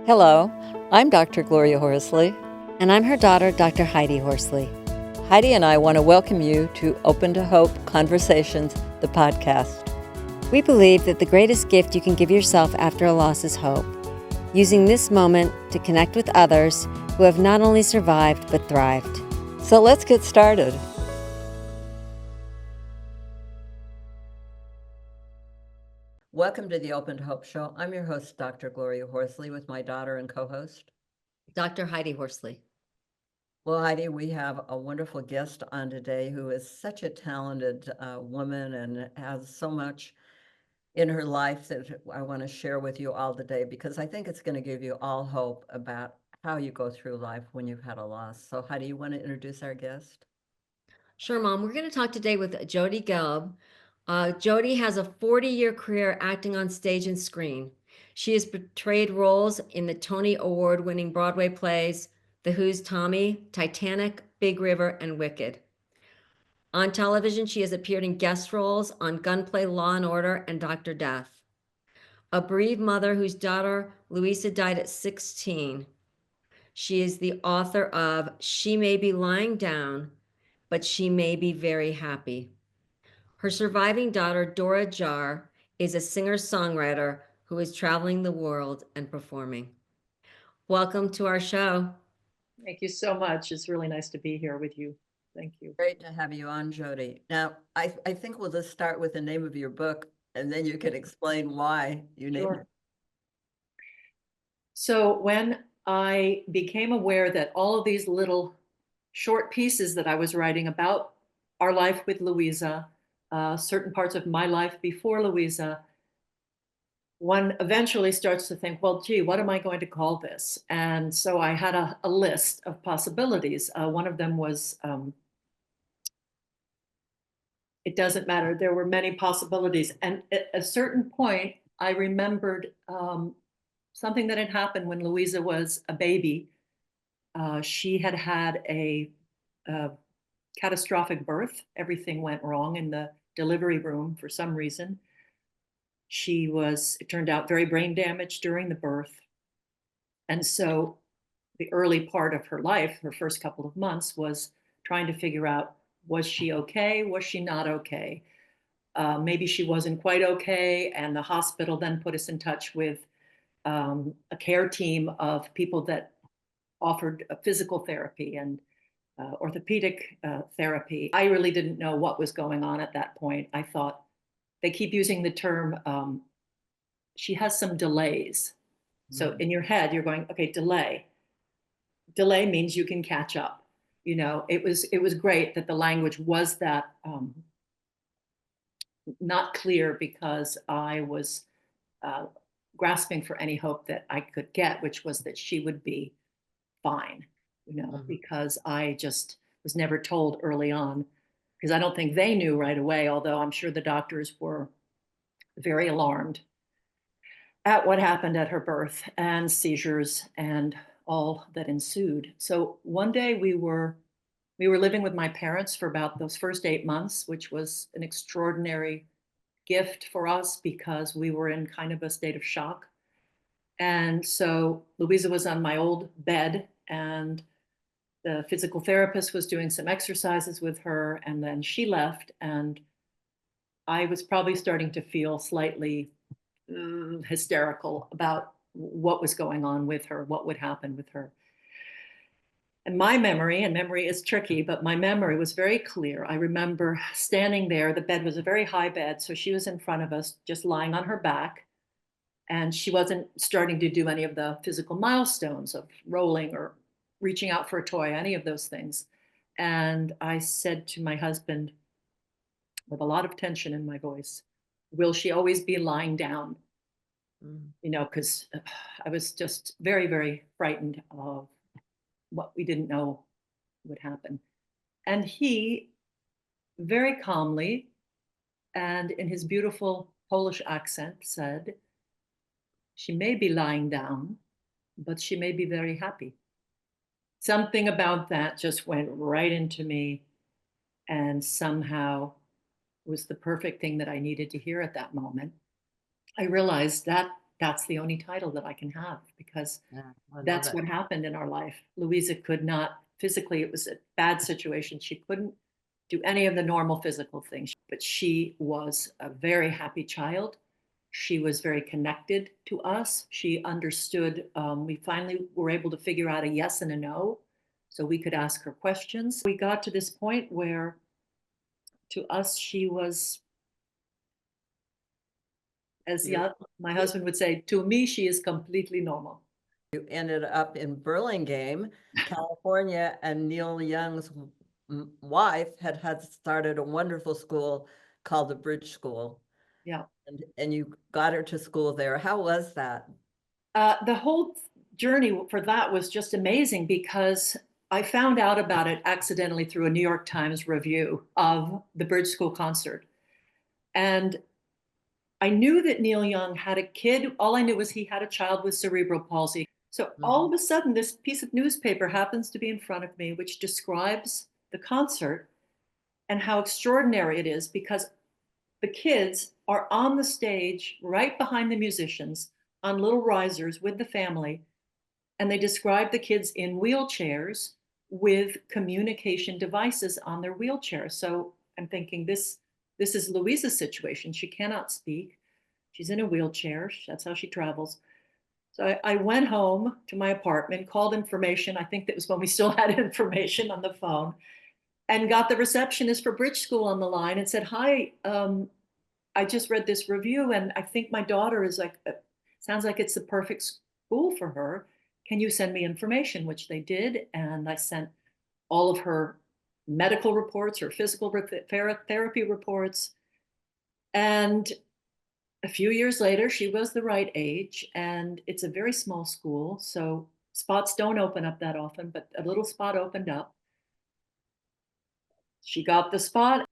Hello, I'm Dr. Gloria Horsley. And I'm her daughter, Dr. Heidi Horsley. Heidi and I want to welcome you to Open to Hope Conversations, the podcast. We believe that the greatest gift you can give yourself after a loss is hope, using this moment to connect with others who have not only survived but thrived. So let's get started. Welcome to the Open to Hope Show. I'm your host, Dr. Gloria Horsley, with my daughter and co-host, Dr. Heidi Horsley. Well, Heidi, we have a wonderful guest on today who is such a talented woman and has so much in her life that I want to share with you all today, because I think it's going to give you all hope about how you go through life when you've had a loss. So Heidi, you want to introduce our guest? Sure, Mom. We're going to talk today with Jody Gelb. Jody has a 40-year career acting on stage and screen. She has portrayed roles in the Tony Award-winning Broadway plays The Who's Tommy, Titanic, Big River, and Wicked. On television, she has appeared in guest roles on Gunplay, Law and Order, and Dr. Death. A bereaved mother whose daughter, Louisa, died at 16. She is the author of She May Be Lying Down, but She May Be Very Happy. Her surviving daughter, Dora Jar, is a singer-songwriter who is traveling the world and performing. Welcome to our show. Thank you so much. It's really nice to be here with you. Thank you. Great to have you on, Jody. Now, I think we'll just start with the name of your book, and then you can explain why you named it. So when I became aware that all of these little short pieces that I was writing about our life with Louisa, certain parts of my life before Louisa, one eventually starts to think, well, gee, what am I going to call this? And so I had a list of possibilities. One of them was, it doesn't matter. There were many possibilities. And at a certain point, I remembered something that had happened when Louisa was a baby. She had had a catastrophic birth. Everything went wrong in the delivery room for some reason. She was, it turned out, very brain damaged during the birth. And so the early part of her life, her first couple of months, was trying to figure out, was she okay? Was she not okay? Maybe she wasn't quite okay. And the hospital then put us in touch with a care team of people that offered physical therapy and orthopedic therapy. I really didn't know what was going on at that point. I thought, they keep using the term, she has some delays. So in your head, you're going, okay, delay. Delay means you can catch up. You know, it was great that the language was that not clear, because I was grasping for any hope that I could get, which was that she would be fine, because I just was never told early on, because I don't think they knew right away, although I'm sure the doctors were very alarmed at what happened at her birth and seizures and all that ensued. So one day we were living with my parents for about those first 8 months, which was an extraordinary gift for us because we were in kind of a state of shock. And so Louisa was on my old bed, and the physical therapist was doing some exercises with her, and then she left, and I was probably starting to feel slightly hysterical about what was going on with her, what would happen with her. And my memory, and memory is tricky, but my memory was very clear. I remember standing there. The bed was a very high bed, so she was in front of us, just lying on her back. And she wasn't starting to do any of the physical milestones of rolling or reaching out for a toy, any of those things. And I said to my husband, with a lot of tension in my voice, will she always be lying down? Because I was just very, very frightened of what we didn't know would happen. And he very calmly and in his beautiful Polish accent said, she may be lying down, but she may be very happy. Something about that just went right into me, and somehow was the perfect thing that I needed to hear at that moment. I realized that that's the only title that I can have, because Yeah, I love that's it. what happened in our life. Louisa could not physically, it was a bad situation. She couldn't do any of the normal physical things, but she was a very happy child. She was very connected to us. She understood. We finally were able to figure out a yes and a no, so we could ask her questions. We got to this point where, to us, she was, as You my husband would say, to me, she is completely normal. you ended up in Burlingame, California, and Neil Young's wife had started a wonderful school called the Bridge School, Yeah. and you got her to school there. How was that? The whole journey for that was just amazing, because I found out about it accidentally through a New York Times review of the Bridge School concert. And I knew that Neil Young had a kid. All I knew was he had a child with cerebral palsy. So all of a sudden, this piece of newspaper happens to be in front of me, which describes the concert and how extraordinary it is, because the kids are on the stage right behind the musicians on little risers with the family. And they describe the kids in wheelchairs with communication devices on their wheelchair. So I'm thinking, this is Louisa's situation. She cannot speak. She's in a wheelchair. That's how she travels. So I went home to my apartment, called information. I think that was when we still had information on the phone, and got the receptionist for Bridge School on the line and said, hi, I just read this review and I think my daughter is like, sounds like it's the perfect school for her. Can you send me information? Which they did. And I sent all of her medical reports, her physical therapy reports. And a few years later, she was the right age, and it's a very small school. So spots don't open up that often, but a little spot opened up. She got the spot,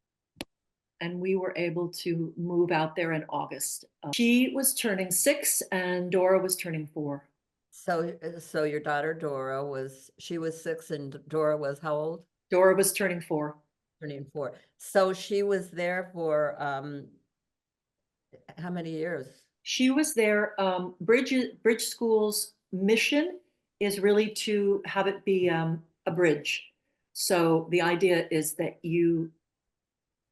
and we were able to move out there in August. She was turning 6 and Dora was turning 4. So your daughter Dora she was 6 and Dora was how old? Dora was turning 4. Turning 4. So she was there for how many years? She was there. Bridge School's mission is really to have it be a bridge. So the idea is that you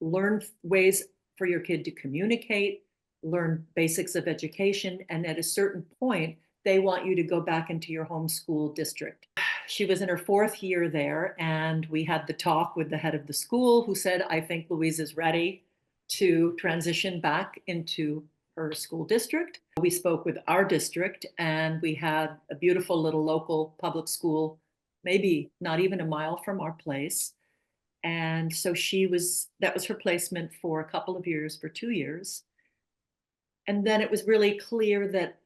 learn ways for your kid to communicate, learn basics of education, and at a certain point, they want you to go back into your home school district. She was in her 4th year there, and we had the talk with the head of the school, who said, I think Louise is ready to transition back into her school district. We spoke with our district, and we had a beautiful little local public school, maybe not even a mile from our place. And so that was her placement for a couple of years, for 2 years. And then it was really clear that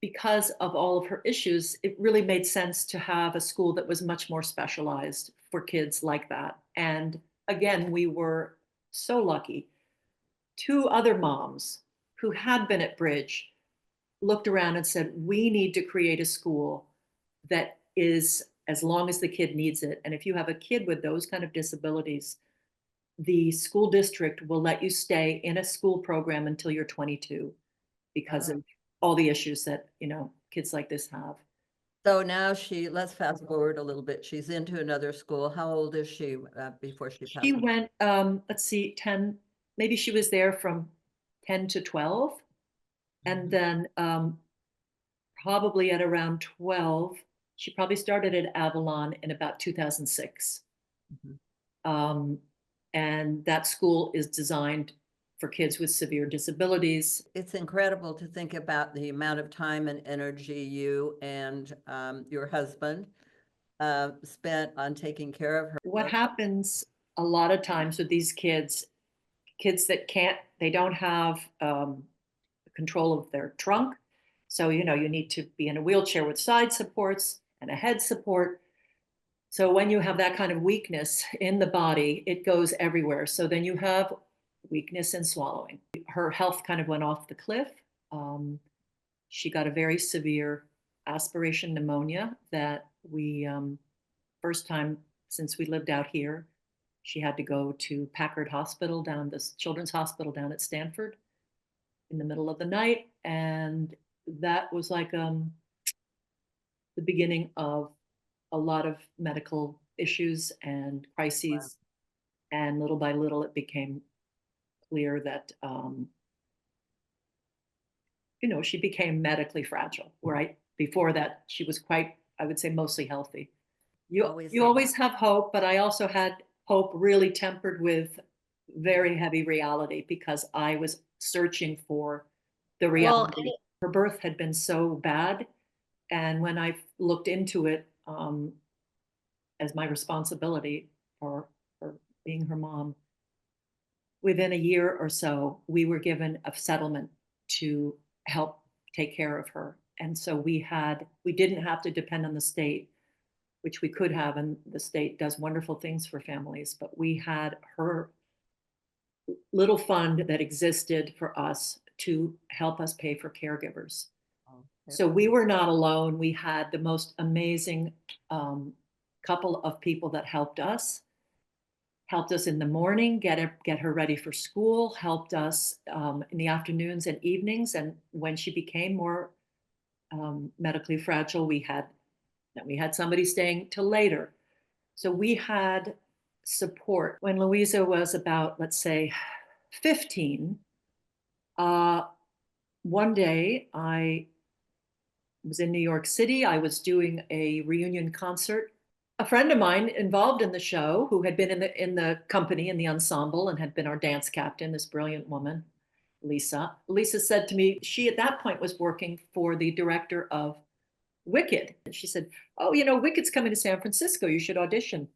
because of all of her issues, it really made sense to have a school that was much more specialized for kids like that. And again, we were so lucky. 2 other moms who had been at Bridge looked around and said, we need to create a school that is as long as the kid needs it. And if you have a kid with those kind of disabilities, the school district will let you stay in a school program until you're 22 because of all the issues that, kids like this have. So now let's fast forward a little bit. She's into another school. How old is she before she passed? She went, let's see, 10, maybe she was there from 10 to 12. And then probably at around 12, she probably started at Avalon in about 2006. And that school is designed for kids with severe disabilities. It's incredible to think about the amount of time and energy you and your husband spent on taking care of her. What happens a lot of times with these kids that they don't have control of their trunk. So, you need to be in a wheelchair with side supports and a head support. So when you have that kind of weakness in the body, it goes everywhere. So then you have weakness in swallowing. Her health kind of went off the cliff. She got a very severe aspiration pneumonia that first time since we lived out here, she had to go to Packard Hospital, the Children's Hospital down at Stanford. in the middle of the night. And that was like the beginning of a lot of medical issues and crises. And little by little, it became clear that, she became medically fragile, right? Before that, she was quite, I would say, mostly healthy. You always have hope, but I also had hope really tempered with very heavy reality because I was searching for the Well, reality. Her birth had been so bad, and when I looked into it as my responsibility for being her mom, within a year or so, we were given a settlement to help take care of her. And so we didn't have to depend on the state, which we could have, and the state does wonderful things for families, but we had her little fund that existed for us to help us pay for caregivers. So we were not alone. We had the most amazing couple of people that helped us in the morning, get her ready for school, helped us in the afternoons and evenings. And when she became more medically fragile, we had somebody staying till later. So we had support. When Louisa was about, let's say, 15, one day I was in New York City. I was doing a reunion concert. A friend of mine involved in the show, who had been in the company, in the ensemble, and had been our dance captain, this brilliant woman, Lisa. Lisa said to me, she at that point was working for the director of Wicked. And she said, "Oh, Wicked's coming to San Francisco. You should audition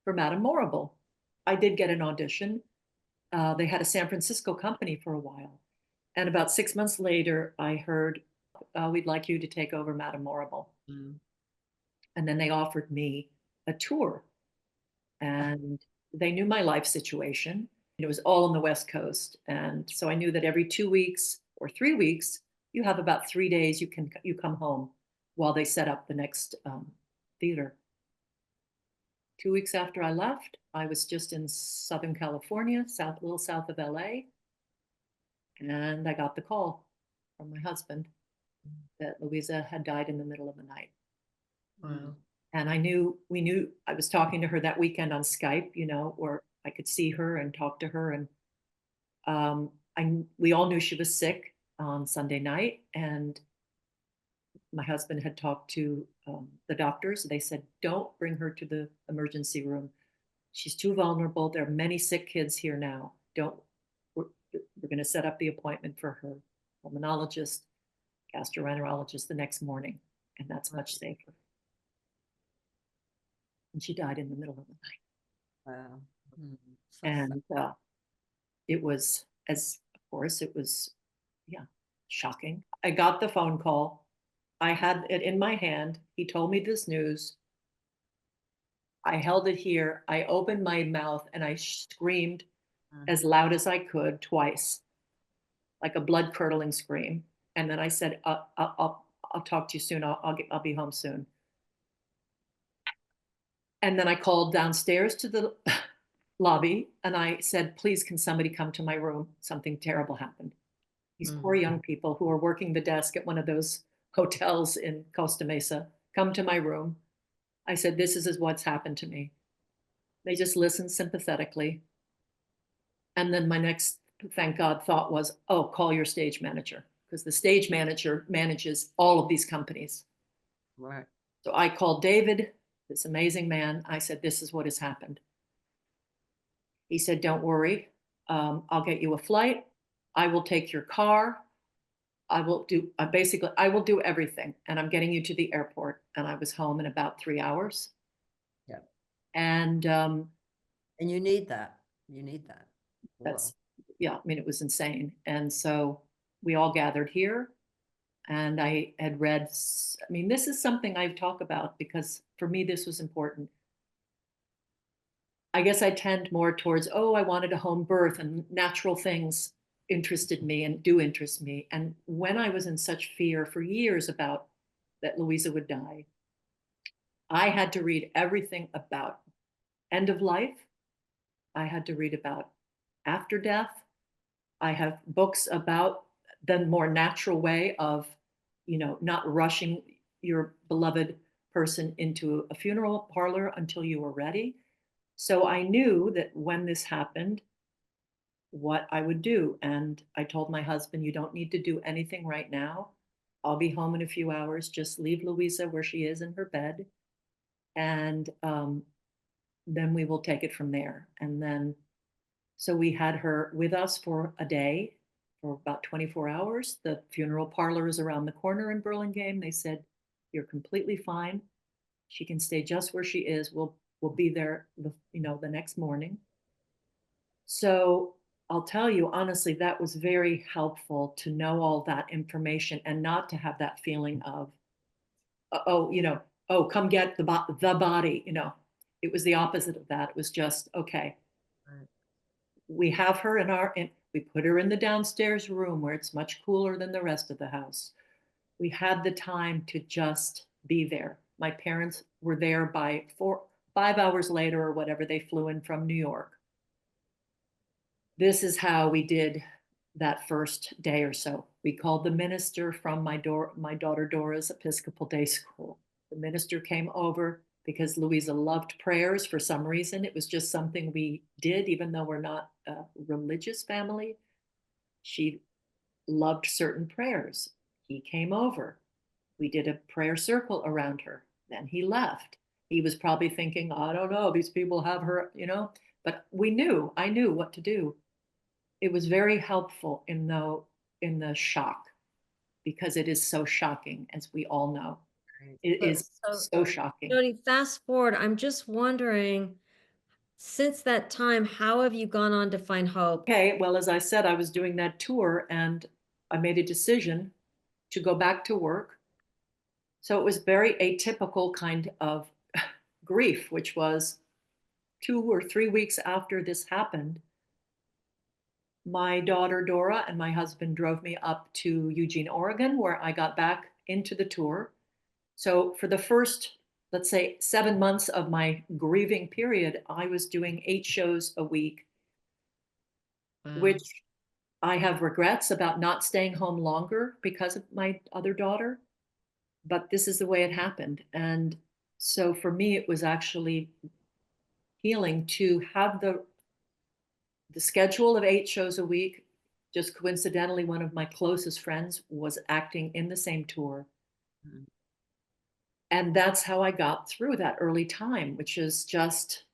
for Madame Morrible." I did get an audition. They had a San Francisco company for a while. And about 6 months later, I heard, "We'd like you to take over Madame Morrible." And then they offered me a tour. And they knew my life situation. It was all on the West Coast. And so I knew that every 2 weeks or 3 weeks, you have about 3 days you come home while they set up the next theater. 2 weeks after I left, I was just in Southern California, a little south of LA. And I got the call from my husband that Louisa had died in the middle of the night. wow. And we knew, I was talking to her that weekend on Skype, where I could see her and talk to her. And we all knew she was sick on Sunday night. And my husband had talked to the doctors. They said, "Don't bring her to the emergency room. She's too vulnerable. There are many sick kids here now. We're going to set up the appointment for her pulmonologist, gastroenterologist the next morning. And that's much safer." And she died in the middle of the night. Wow. So And it was, of course, it was, yeah, shocking. I got the phone call. I had it in my hand. He told me this news. I held it here. I opened my mouth and I screamed as loud as I could twice, like a blood curdling scream. And then I said, I'll talk to you soon. I'll be home soon." And then I called downstairs to the lobby and I said, "Please, can somebody come to my room? Something terrible happened." These poor young people who are working the desk at one of those hotels in Costa Mesa come to my room. I said, "This is what's happened to me." They just listened sympathetically. And then my next, thank God, thought was, "Oh, call your stage manager," because the stage manager manages all of these companies. right. So I called David, this amazing man. I said, "This is what has happened." He said, "Don't worry. I'll get you a flight. I will take your car. I will do everything. And I'm getting you to the airport." And I was home in about 3 hours. Yeah. And And you need that. You need that. that's, yeah, I mean, it was insane. And so we all gathered here. And I had read, I mean, this is something I talk about because for me, this was important. I guess I tend more towards, oh, I wanted a home birth, and natural things interested me and do interest me. And when I was in such fear for years about that Louisa would die, I had to read everything about end of life. I had to read about after death. I have books about the more natural way of, not rushing your beloved person into a funeral parlor until you were ready. So I knew that when this happened, what I would do. And I told my husband, you don't need to do anything right now. I'll be home in a few hours. Just leave Louisa where she is in her bed. And then we will take it from there. And then, so we had her with us for a day, for about 24 hours. The funeral parlor is around the corner in Burlingame. They said, you're completely fine. She can stay just where she is. We'll be there the next morning. So I'll tell you honestly, that was very helpful to know all that information and not to have that feeling of, oh, oh, come get the body. It was the opposite of that. It was just, okay, Right. we have her we put her in the downstairs room where it's much cooler than the rest of the house. We had the time to just be there. My parents were there by 5 hours later or whatever. They flew in from New York. This is how we did that first day or so. We called the minister from my daughter Dora's Episcopal Day School. The minister came over because Louisa loved prayers for some reason. It was just something we did, even though we're not a religious family. She loved certain prayers. He came over. We did a prayer circle around her. Then he left. He was probably thinking, I don't know, these people have her, but I knew what to do. It was very helpful in the shock, because it is so shocking, as we all know. Right. It is So, so shocking. Jody, fast forward. I'm just wondering, since that time, how have you gone on to find hope? Okay, well, as I said, I was doing that tour and I made a decision to go back to work. So it was very atypical kind of grief, which was 2 or 3 weeks after this happened. My daughter Dora and my husband drove me up to Eugene, Oregon, where I got back into the tour. So for the first, let's say, 7 months of my grieving period, I was doing 8 shows a week, Wow. which I have regrets about not staying home longer because of my other daughter. But this is the way it happened. And so for me, it was actually healing to have the schedule of 8 shows a week. Just coincidentally, one of my closest friends was acting in the same tour. Mhm. And that's how I got through that early time, which is just,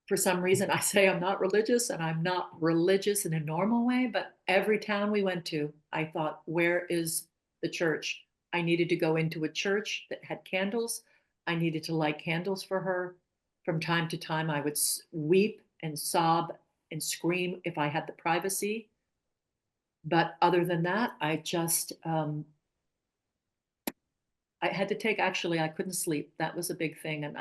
for some reason, I say I'm not religious, and I'm not religious in a normal way, but every town we went to, I thought, where is the church? I needed to go into a church that had candles. I needed to light candles for her. From time to time, I would weep and sob and scream if I had the privacy. But other than that, I just, I had to I couldn't sleep. That was a big thing. And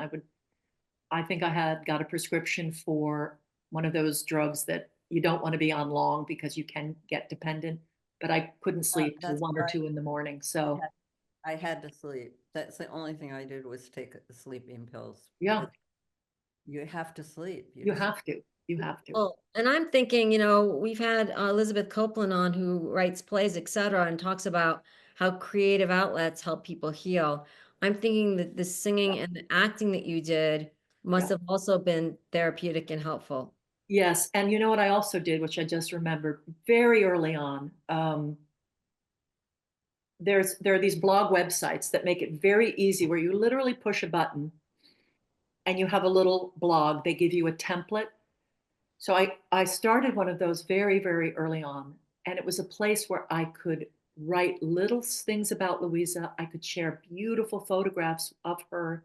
I think I had got a prescription for one of those drugs that you don't want to be on long because you can get dependent, but I couldn't sleep till That's 1 or 2 in the morning. So I had to sleep. That's the only thing I did was take sleeping pills. yeah, Because you have to sleep. you have to, you have to. Well, and I'm thinking, we've had Elizabeth Copeland on, who writes plays, etc., and talks about how creative outlets help people heal. I'm thinking that the singing and the acting that you did must Yeah. have also been therapeutic and helpful. Yes. And you know what I also did, which I just remembered very early on? There are these blog websites that make it very easy, where you literally push a button and you have a little blog. They give you a template. So I started one of those very, very early on. And it was a place where I could write little things about Louisa. I could share beautiful photographs of her.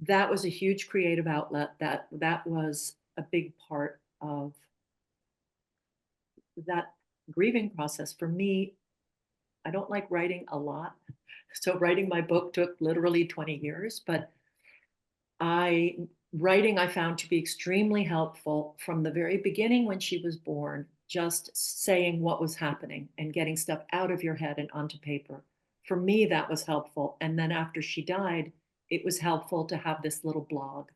That was a huge creative outlet. That was a big part of that grieving process. For me, I don't like writing a lot. So writing my book took literally 20 years, but writing I found to be extremely helpful from the very beginning when she was born, just saying what was happening and getting stuff out of your head and onto paper. For me, that was helpful. And then after she died, it was helpful to have this little blog.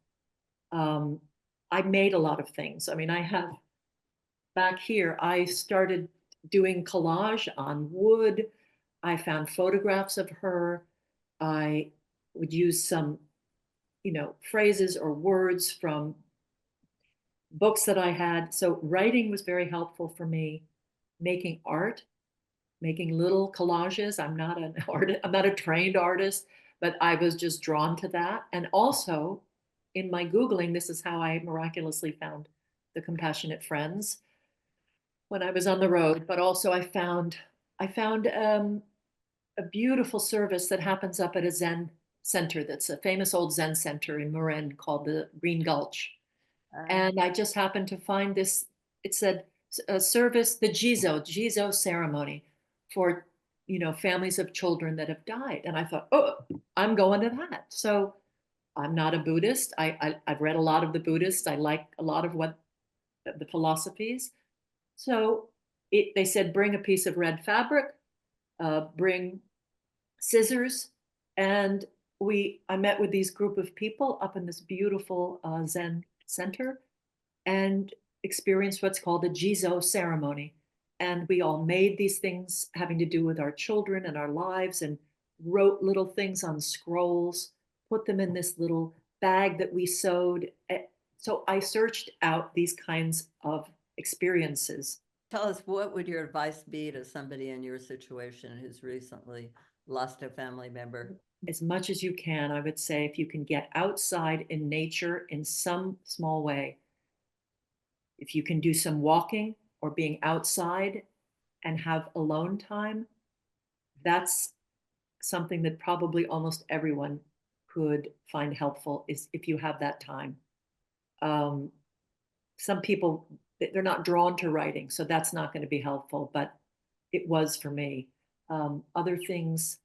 I made a lot of things. I mean, back here, I started doing collage on wood. I found photographs of her. I would use some, phrases or words from books that I had. So writing was very helpful for me. Making art, making little collages. I'm not an artist, I'm not a trained artist, but I was just drawn to that. And also in my Googling, this is how I miraculously found the Compassionate Friends when I was on the road. But also I found a beautiful service that happens up at a Zen center that's a famous old Zen center in Marin called the Green Gulch. And I just happened to find this. It said a service, the Jizo ceremony for, families of children that have died. And I thought, oh, I'm going to that. So I'm not a Buddhist. I've read a lot of the Buddhists. I like a lot of what the philosophies. So they said, bring a piece of red fabric, bring scissors, and I met with these group of people up in this beautiful Zen center and experienced what's called a Jizo ceremony. And we all made these things having to do with our children and our lives and wrote little things on scrolls, put them in this little bag that we sewed. So I searched out these kinds of experiences. Tell us, what would your advice be to somebody in your situation who's recently lost a family member? As much as you can, I would say, if you can get outside in nature in some small way, if you can do some walking or being outside and have alone time, that's something that probably almost everyone could find helpful, is if you have that time. Some people, they're not drawn to writing, so that's not going to be helpful, but it was for me. Other things,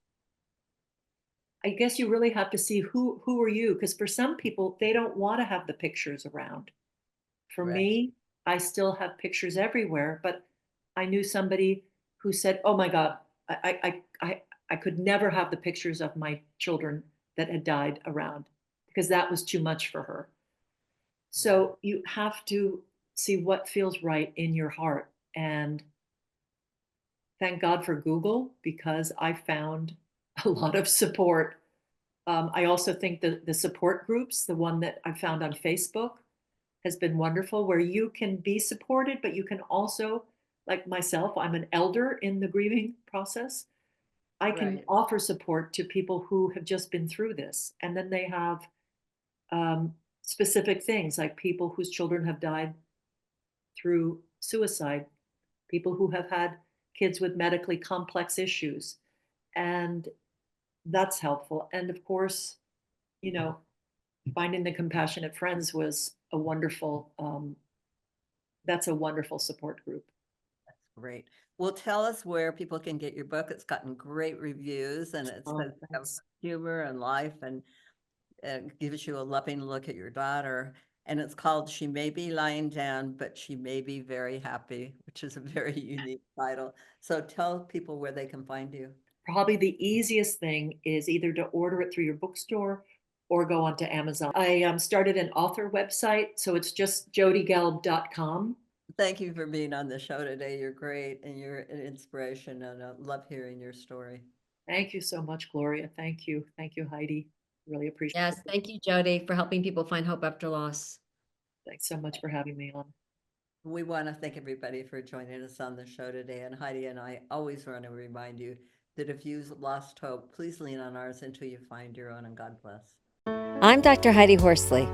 I guess you really have to see who are you, because for some people, they don't want to have the pictures around. For Right. me, I still have pictures everywhere, but I knew somebody who said, "Oh my God, I could never have the pictures of my children that had died around because that was too much for her." So you have to see what feels right in your heart. And thank God for Google, because I found a lot of support. I also think that the support groups, the one that I found on Facebook, has been wonderful, where you can be supported, but you can also, like myself, I'm an elder in the grieving process. I can Right. offer support to people who have just been through this. And then they have specific things, like people whose children have died through suicide, people who have had kids with medically complex issues. And that's helpful. And of course, you know, finding the Compassionate Friends was a wonderful, that's a wonderful support group. Great. Well, tell us where people can get your book. It's gotten great reviews, and it Oh, says you have thanks. humor and life, and gives you a loving look at your daughter. And it's called She May Be Lying Down, but She May Be Very Happy, which is a very unique title. So tell people where they can find you. Probably the easiest thing is either to order it through your bookstore or go onto Amazon. I started an author website, so it's just jodygelb.com. Thank you for being on the show today. You're great, and you're an inspiration, and I love hearing your story. Thank you so much, Gloria. Thank you. Thank you, Heidi. Really appreciate Yes, it. thank you, Jody, for helping people find hope after loss. Thanks so much for having me on. We want to thank everybody for joining us on the show today. And Heidi and I always want to remind you that if you've lost hope, please lean on ours until you find your own, and God bless. I'm Dr. Heidi Horsley.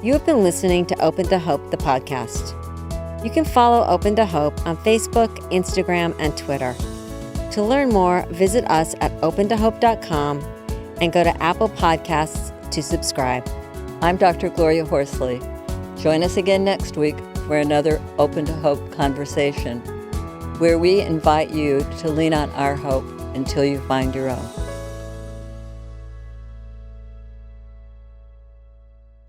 You have been listening to Open to Hope, the podcast. You can follow Open to Hope on Facebook, Instagram, and Twitter. To learn more, visit us at opentohope.com and go to Apple Podcasts to subscribe. I'm Dr. Gloria Horsley. Join us again next week for another Open to Hope conversation, where we invite you to lean on our hope until you find your own.